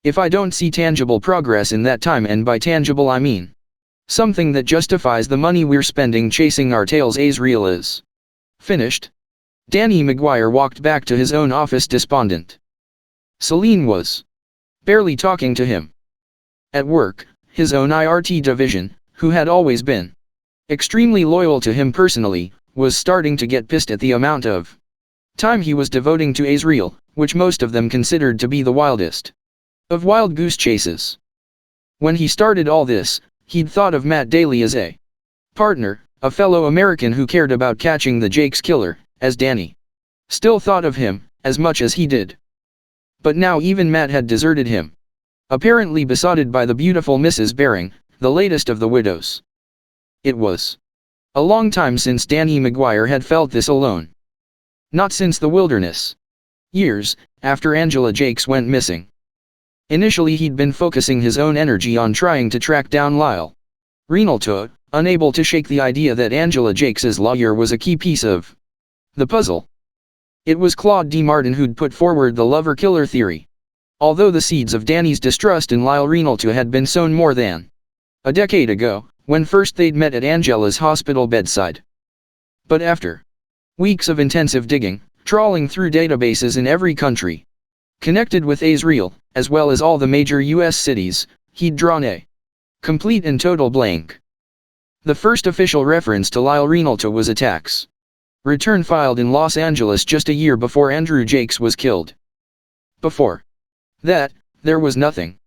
If I don't see tangible progress in that time, and by tangible I mean something that justifies the money we're spending chasing our tails, Azrael is finished. Danny Maguire walked back to his own office despondent. Celine was barely talking to him. At work, his own IRT division, who had always been extremely loyal to him personally, was starting to get pissed at the amount of time he was devoting to Azrael, which most of them considered to be the wildest of wild goose chases. When he started all this, he'd thought of Matt Daly as a partner, a fellow American who cared about catching the Jake's killer, as Danny still thought of him, as much as he did. But now even Matt had deserted him, apparently besotted by the beautiful Mrs. Baring, the latest of the widows. It was a long time since Danny Maguire had felt this alone. Not since the wilderness years, after Angela Jakes went missing. Initially he'd been focusing his own energy on trying to track down Lyle Renalto, unable to shake the idea that Angela Jakes's lawyer was a key piece of the puzzle. It was Claude D. Martin who'd put forward the lover-killer theory. Although the seeds of Danny's distrust in Lyle Renalto had been sown more than a decade ago, when first they'd met at Angela's hospital bedside. But after weeks of intensive digging, trawling through databases in every country connected with Azrael, as well as all the major U.S. cities, he'd drawn a complete and total blank. The first official reference to Lyle Renalto was a tax return filed in Los Angeles just a year before Andrew Jakes was killed. Before that, there was nothing.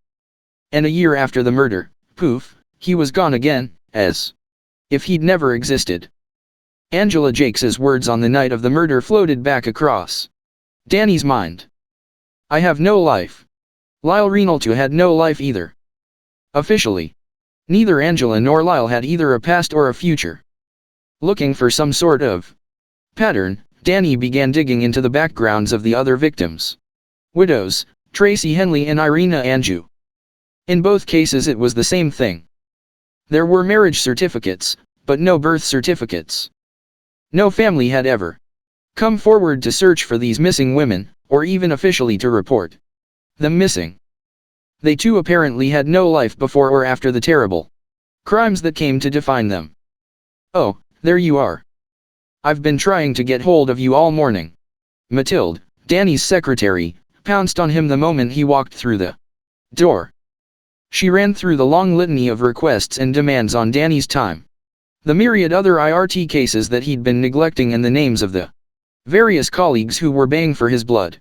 And a year after the murder, poof, he was gone again, as if he'd never existed. Angela Jakes's words on the night of the murder floated back across Danny's mind. I have no life. Lyle Renalto had no life either. Officially, neither Angela nor Lyle had either a past or a future. Looking for some sort of pattern, Danny began digging into the backgrounds of the other victims. Widows, Tracy Henley and Irina Anjou. In both cases it was the same thing. There were marriage certificates, but no birth certificates. No family had ever come forward to search for these missing women, or even officially to report them missing. They too apparently had no life before or after the terrible crimes that came to define them. Oh, there you are. I've been trying to get hold of you all morning. Mathilde, Danny's secretary, pounced on him the moment he walked through the door. She ran through the long litany of requests and demands on Danny's time, the myriad other IRT cases that he'd been neglecting, and the names of the various colleagues who were baying for his blood.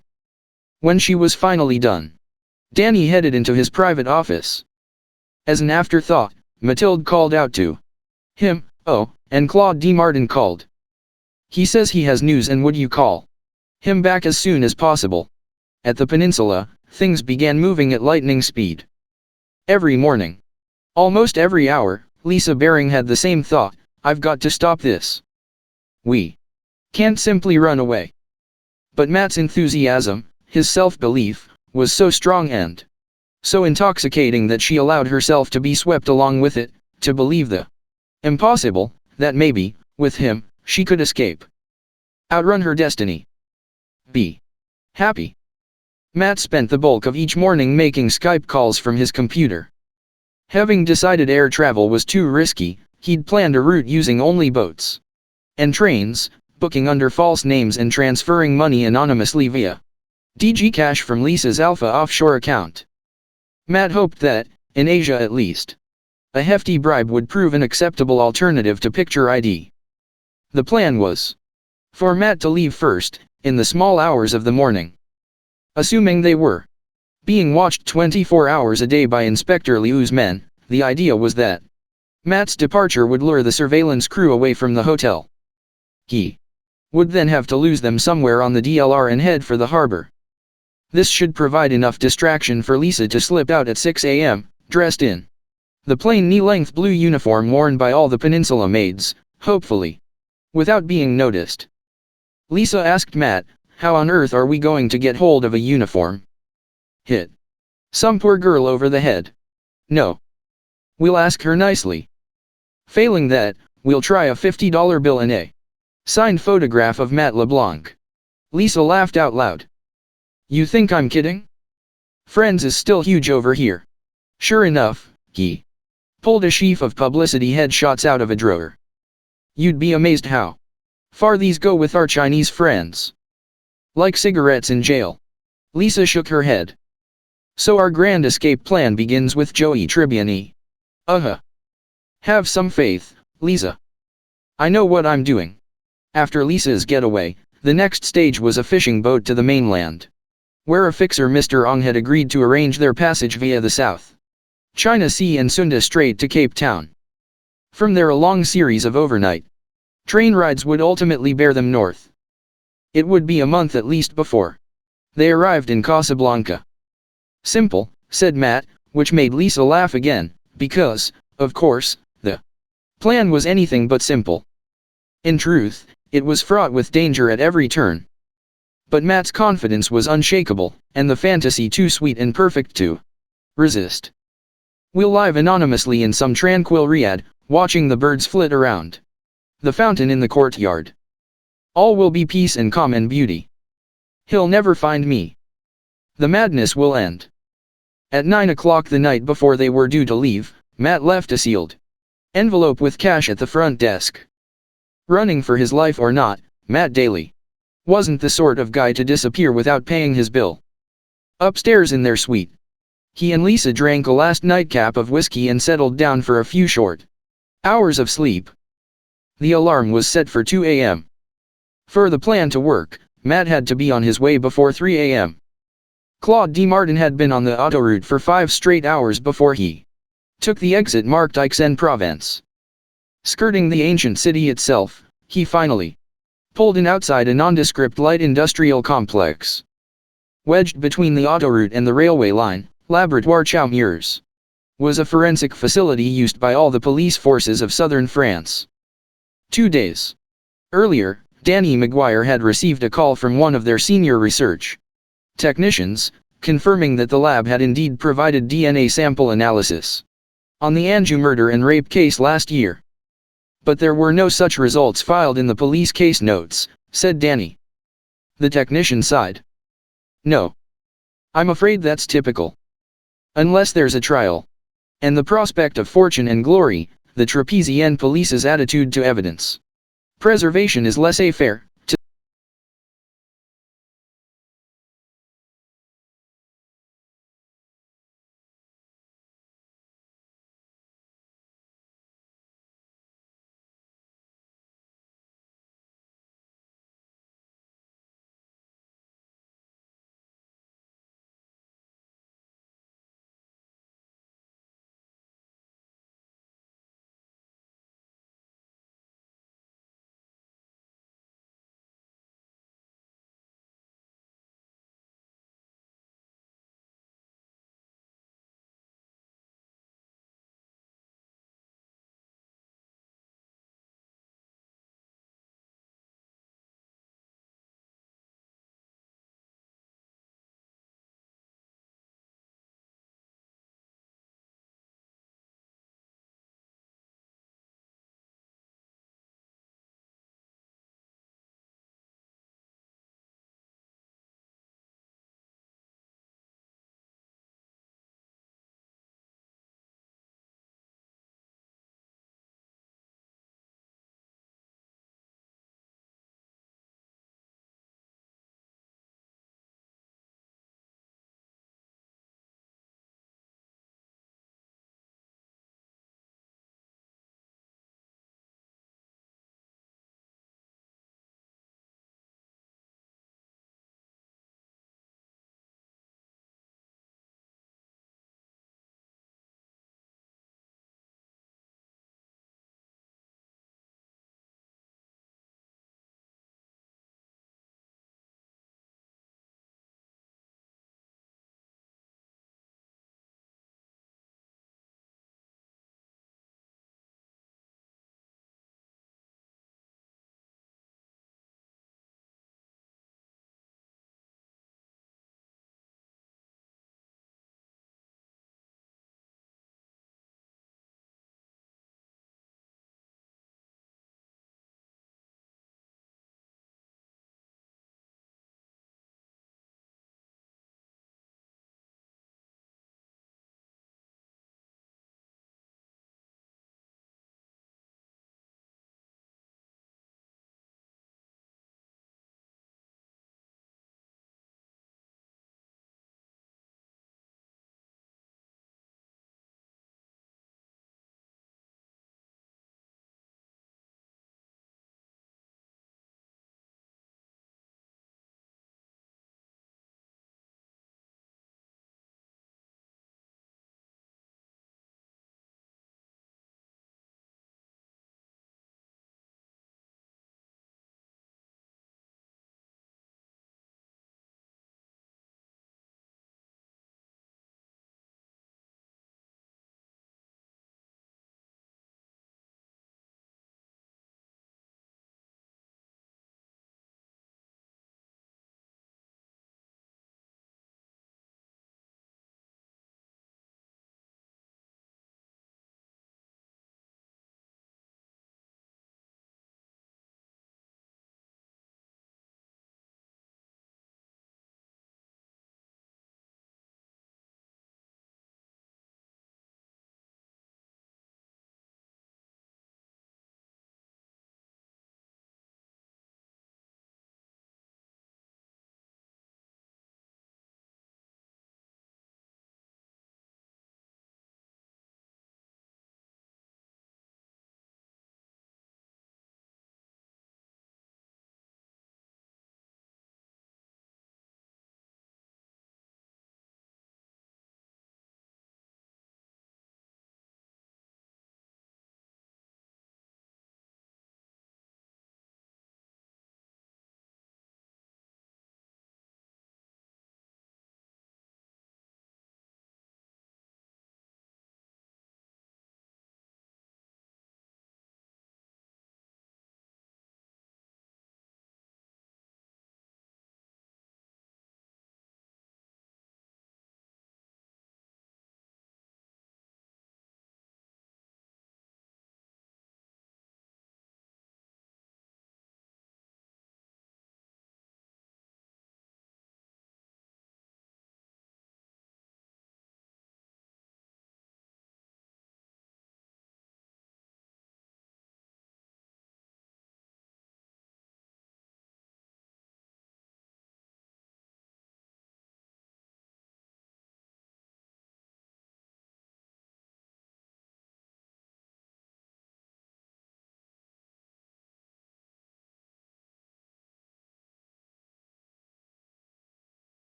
When she was finally done, Danny headed into his private office. As an afterthought, Mathilde called out to him, "Oh," and Claude D. Martin called. "He says he has news and would you call him back as soon as possible?" At the peninsula, things began moving at lightning speed. Every morning, almost every hour, Lisa Baring had the same thought: I've got to stop this. We can't simply run away. But Matt's enthusiasm, his self-belief, was so strong and so intoxicating that she allowed herself to be swept along with it, to believe the impossible, that maybe, with him, she could escape, outrun her destiny, be happy. Matt spent the bulk of each morning making Skype calls from his computer. Having decided air travel was too risky, he'd planned a route using only boats and trains, booking under false names and transferring money anonymously via DG Cash from Lisa's Alpha offshore account. Matt hoped that, in Asia at least, a hefty bribe would prove an acceptable alternative to picture ID. The plan was for Matt to leave first, in the small hours of the morning. Assuming they were being watched 24 hours a day by Inspector Liu's men, the idea was that Matt's departure would lure the surveillance crew away from the hotel. He would then have to lose them somewhere on the DLR and head for the harbor. This should provide enough distraction for Lisa to slip out at 6 a.m., dressed in the plain knee-length blue uniform worn by all the peninsula maids, hopefully without being noticed. Lisa asked Matt, "How on earth are we going to get hold of a uniform? Hit some poor girl over the head? No. We'll ask her nicely. Failing that, we'll try a $50 bill and a signed photograph of Matt LeBlanc." Lisa laughed out loud. "You think I'm kidding?" Friends is still huge over here. Sure enough, he pulled a sheaf of publicity headshots out of a drawer. You'd be amazed how far these go with our Chinese friends. Like cigarettes in jail. Lisa shook her head. So our grand escape plan begins with Joey Tribbiani. Have some faith, Lisa. I know what I'm doing. After Lisa's getaway, the next stage was a fishing boat to the mainland, where a fixer Mr. Ong had agreed to arrange their passage via the South China Sea and Sunda Strait to Cape Town. From there a long series of overnight train rides would ultimately bear them north. It would be a month at least before they arrived in Casablanca. Simple, said Matt, which made Lisa laugh again, because, of course, the plan was anything but simple. In truth, it was fraught with danger at every turn. But Matt's confidence was unshakable, and the fantasy too sweet and perfect to resist. We'll live anonymously in some tranquil riad, watching the birds flit around the fountain in the courtyard. All will be peace and calm and beauty. He'll never find me. The madness will end. At 9 o'clock the night before they were due to leave, Matt left a sealed envelope with cash at the front desk. Running for his life or not, Matt Daly wasn't the sort of guy to disappear without paying his bill. Upstairs in their suite, he and Lisa drank a last nightcap of whiskey and settled down for a few short hours of sleep. The alarm was set for 2 a.m. For the plan to work, Matt had to be on his way before 3 a.m. Claude D. Martin had been on the autoroute for 5 straight hours before he took the exit marked Aix-en-Provence. Skirting the ancient city itself, he finally pulled in outside a nondescript light industrial complex. Wedged between the autoroute and the railway line, Laboratoire Chaumeurs was a forensic facility used by all the police forces of southern France. 2 days earlier, Danny Maguire had received a call from one of their senior research technicians, confirming that the lab had indeed provided DNA sample analysis on the Anjou murder and rape case last year. But there were no such results filed in the police case notes, said Danny. The technician sighed. No. I'm afraid that's typical. Unless there's a trial and the prospect of fortune and glory, the Trapezien police's attitude to evidence preservation is laissez-faire.